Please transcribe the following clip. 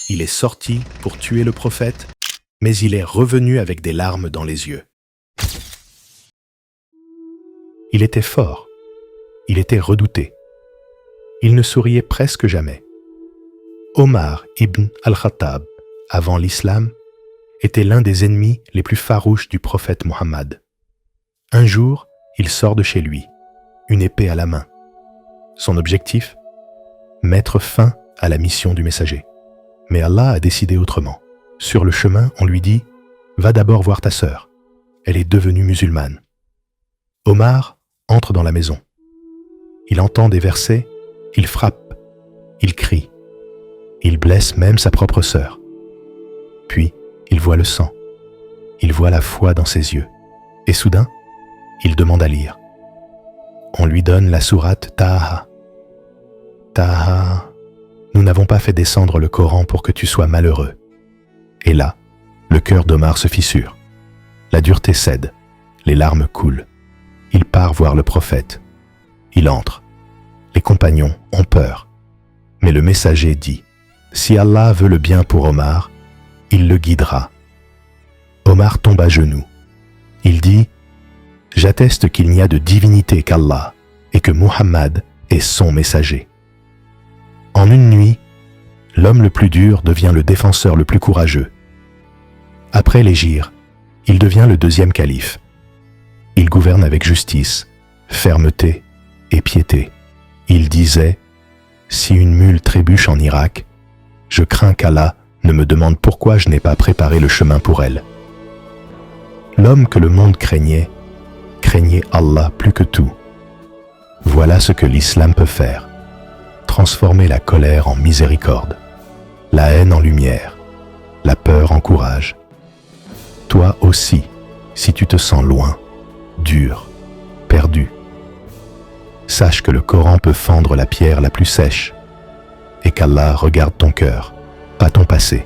Il est sorti pour tuer le prophète, mais il est revenu avec des larmes dans les yeux. Il était fort, il était redouté. Il ne souriait presque jamais. Omar ibn al-Khattab, avant l'islam, était l'un des ennemis les plus farouches du prophète Mohammed. Un jour, il sort de chez lui, une épée à la main. Son objectif ? Mettre fin à la mission du messager. Mais Allah a décidé autrement. Sur le chemin, on lui dit « Va d'abord voir ta sœur. Elle est devenue musulmane. » Omar entre dans la maison. Il entend des versets, il frappe, il crie. Il blesse même sa propre sœur. Puis, il voit le sang. Il voit la foi dans ses yeux. Et soudain, il demande à lire. On lui donne la sourate Taha. Taha, nous n'avons pas fait descendre le Coran pour que tu sois malheureux. Et là, le cœur d'Omar se fissure. La dureté cède, les larmes coulent. Il part voir le prophète. Il entre. Les compagnons ont peur. Mais le messager dit, si Allah veut le bien pour Omar, il le guidera. Omar tombe à genoux. Il dit, j'atteste qu'il n'y a de divinité qu'Allah et que Muhammad est son messager. En une nuit, l'homme le plus dur devient le défenseur le plus courageux. Après l'hégire, il devient le deuxième calife. Il gouverne avec justice, fermeté et piété. Il disait, si une mule trébuche en Irak, je crains qu'Allah ne me demande pourquoi je n'ai pas préparé le chemin pour elle. L'homme que le monde craignait Allah plus que tout. Voilà ce que l'islam peut faire. Transformer la colère en miséricorde, la haine en lumière, la peur en courage. Toi aussi, si tu te sens loin, dur, perdu, sache que le Coran peut fendre la pierre la plus sèche et qu'Allah regarde ton cœur, pas ton passé.